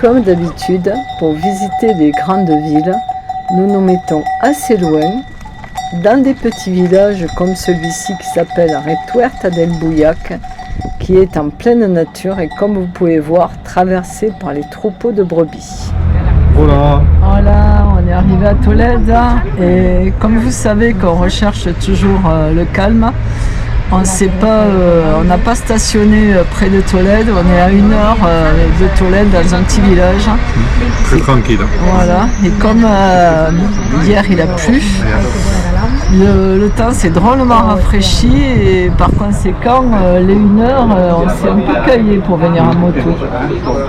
Comme d'habitude, pour visiter les grandes villes, nous nous mettons assez loin, dans des petits villages comme celui-ci qui s'appelle Retuerta del Buyac, qui est en pleine nature et comme vous pouvez voir, traversé par les troupeaux de brebis. Voilà. Voilà, on est arrivé à Tolède et comme vous savez qu'on recherche toujours le calme, on n'a pas stationné près de Tolède, on est à 1 heure de Tolède dans un petit village. Très tranquille. Voilà, et comme hier il a plu, le temps s'est drôlement rafraîchi et par conséquent les 1 heure on s'est un peu caillé pour venir en moto.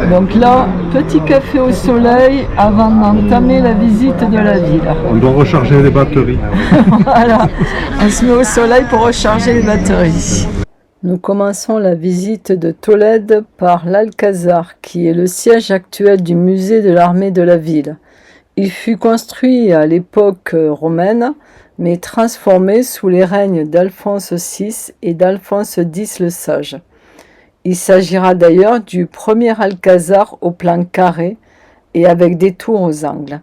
Donc là, petit café au soleil avant d'entamer la visite de la ville. On doit recharger les batteries. Voilà, on se met au soleil pour recharger les batteries. Nous commençons la visite de Tolède par l'Alcazar, qui est le siège actuel du musée de l'armée de la ville. Il fut construit à l'époque romaine, mais transformé sous les règnes d'Alphonse VI et d'Alphonse X le Sage. Il s'agira d'ailleurs du premier Alcazar au plan carré et avec des tours aux angles.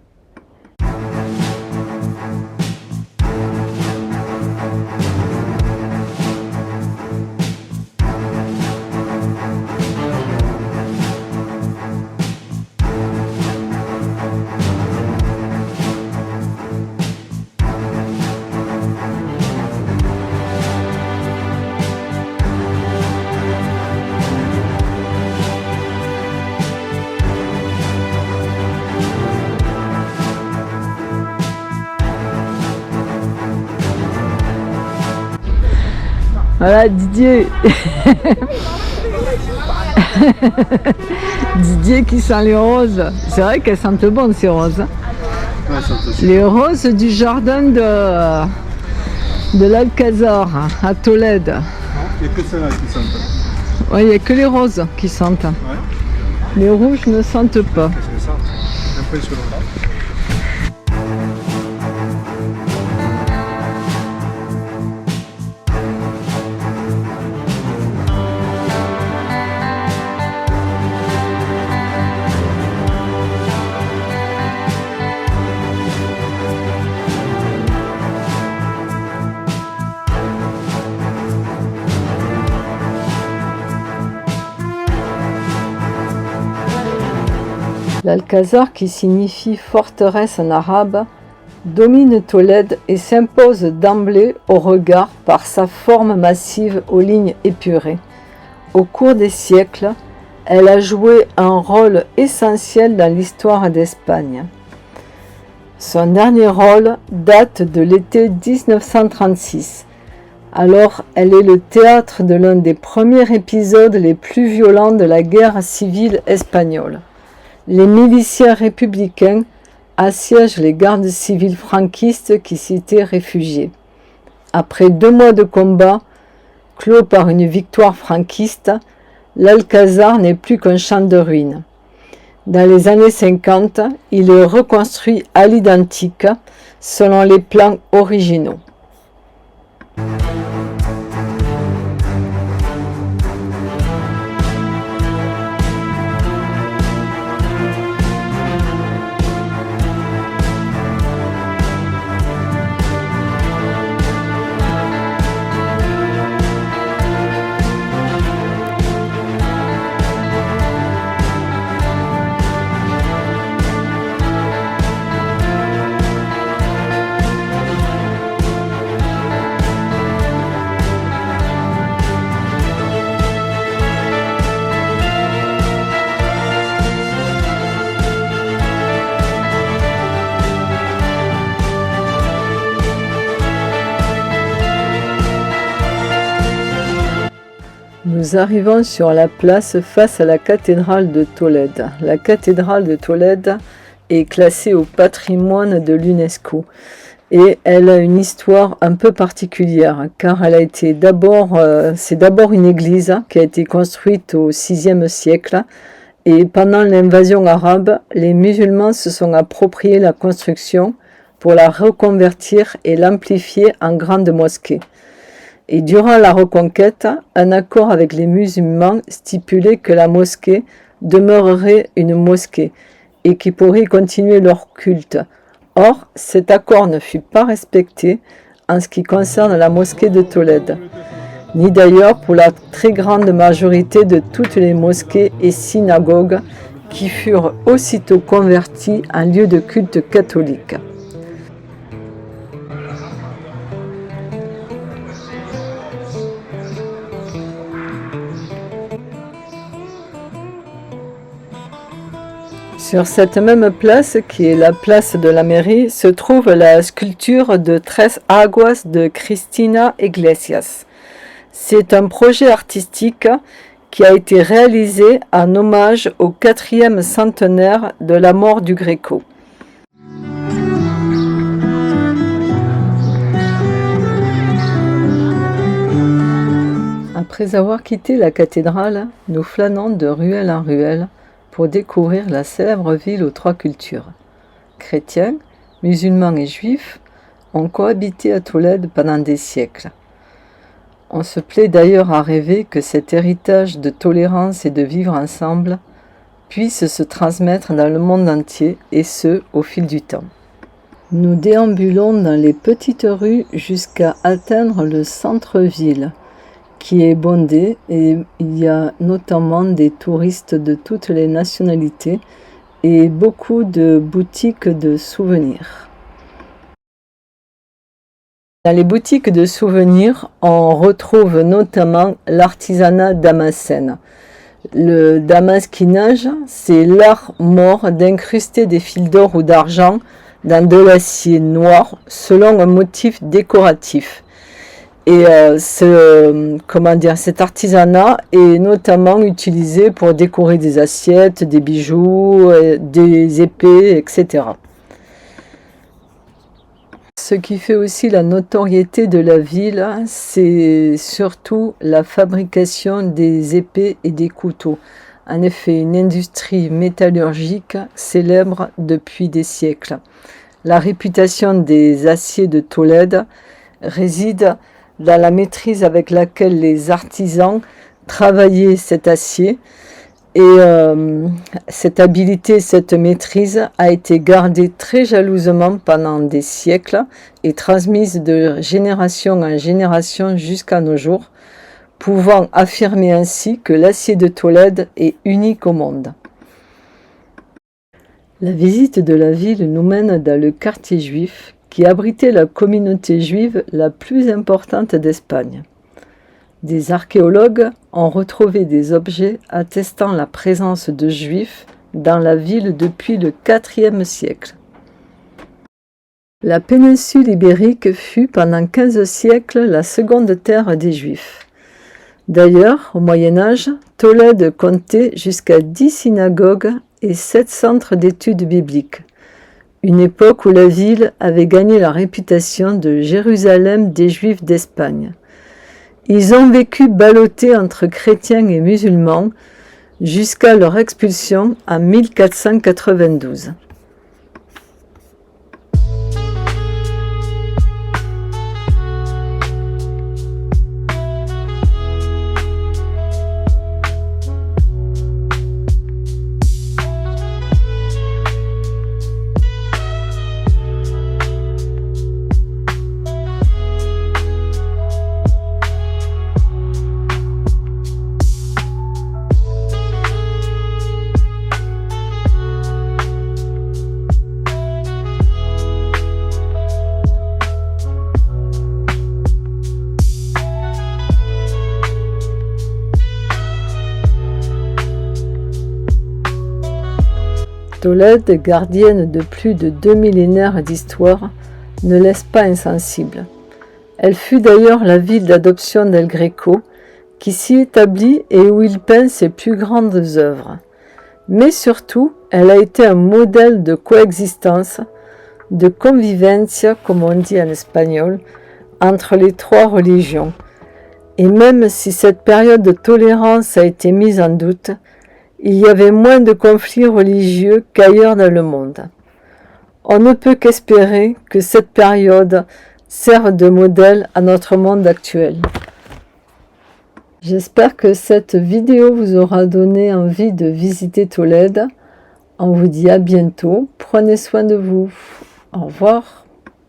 Voilà Didier. Didier qui sent les roses. C'est vrai qu'elles sentent bon ces roses. Ouais, les roses du jardin de l'Alcazar à Tolède. Il n'y a que celles-là qui sentent. Oui, il n'y a que les roses qui sentent. Ouais. Les rouges ne sentent pas. Qu'est-ce que ça? Impressionnant. L'Alcazar, qui signifie forteresse en arabe, domine Tolède et s'impose d'emblée au regard par sa forme massive aux lignes épurées. Au cours des siècles, elle a joué un rôle essentiel dans l'histoire d'Espagne. Son dernier rôle date de l'été 1936. Alors, elle est le théâtre de l'un des premiers épisodes les plus violents de la guerre civile espagnole. Les miliciens républicains assiègent les gardes civils franquistes qui s'y étaient réfugiés. Après 2 mois de combat, clos par une victoire franquiste, l'Alcazar n'est plus qu'un champ de ruines. Dans les années 50, il est reconstruit à l'identique, selon les plans originaux. Nous arrivons sur la place face à la cathédrale de Tolède. La cathédrale de Tolède est classée au patrimoine de l'UNESCO et elle a une histoire un peu particulière car elle a été c'est d'abord une église qui a été construite au VIe siècle et pendant l'invasion arabe, les musulmans se sont appropriés la construction pour la reconvertir et l'amplifier en grande mosquée. Et durant la reconquête, un accord avec les musulmans stipulait que la mosquée demeurerait une mosquée et qui pourraient continuer leur culte. Or, cet accord ne fut pas respecté en ce qui concerne la mosquée de Tolède, ni d'ailleurs pour la très grande majorité de toutes les mosquées et synagogues qui furent aussitôt converties en lieu de culte catholique. Sur cette même place, qui est la place de la mairie, se trouve la sculpture de Tres Aguas de Cristina Iglesias. C'est un projet artistique qui a été réalisé en hommage au 4e centenaire de la mort du Greco. Après avoir quitté la cathédrale, nous flânons de ruelle en ruelle pour découvrir la célèbre ville aux 3 cultures. Chrétiens, musulmans et juifs ont cohabité à Tolède pendant des siècles. On se plaît d'ailleurs à rêver que cet héritage de tolérance et de vivre ensemble puisse se transmettre dans le monde entier, et ce, au fil du temps. Nous déambulons dans les petites rues jusqu'à atteindre le centre-ville, qui est bondé, et il y a notamment des touristes de toutes les nationalités et beaucoup de boutiques de souvenirs. Dans les boutiques de souvenirs, on retrouve notamment l'artisanat damascène. Le damasquinage, c'est l'art mort d'incruster des fils d'or ou d'argent dans de l'acier noir selon un motif décoratif. Et cet artisanat est notamment utilisé pour décorer des assiettes, des bijoux, des épées, etc. Ce qui fait aussi la notoriété de la ville, c'est surtout la fabrication des épées et des couteaux. En effet, une industrie métallurgique célèbre depuis des siècles. La réputation des aciers de Tolède réside dans la maîtrise avec laquelle les artisans travaillaient cet acier, et cette habileté, cette maîtrise a été gardée très jalousement pendant des siècles et transmise de génération en génération jusqu'à nos jours, pouvant affirmer ainsi que l'acier de Tolède est unique au monde. La visite de la ville nous mène dans le quartier juif, qui abritait la communauté juive la plus importante d'Espagne. Des archéologues ont retrouvé des objets attestant la présence de juifs dans la ville depuis le IVe siècle. La péninsule ibérique fut pendant 15 siècles la seconde terre des juifs. D'ailleurs, au Moyen Âge, Tolède comptait jusqu'à 10 synagogues et 7 centres d'études bibliques. Une époque où la ville avait gagné la réputation de Jérusalem des Juifs d'Espagne. Ils ont vécu ballottés entre chrétiens et musulmans jusqu'à leur expulsion en 1492. Tolède, gardienne de plus de 2 millénaires d'histoire, ne laisse pas insensible. Elle fut d'ailleurs la ville d'adoption d'El Greco, qui s'y établit et où il peint ses plus grandes œuvres. Mais surtout, elle a été un modèle de coexistence, de convivencia, comme on dit en espagnol, entre les 3 religions. Et même si cette période de tolérance a été mise en doute, il y avait moins de conflits religieux qu'ailleurs dans le monde. On ne peut qu'espérer que cette période serve de modèle à notre monde actuel. J'espère que cette vidéo vous aura donné envie de visiter Tolède. On vous dit à bientôt. Prenez soin de vous. Au revoir.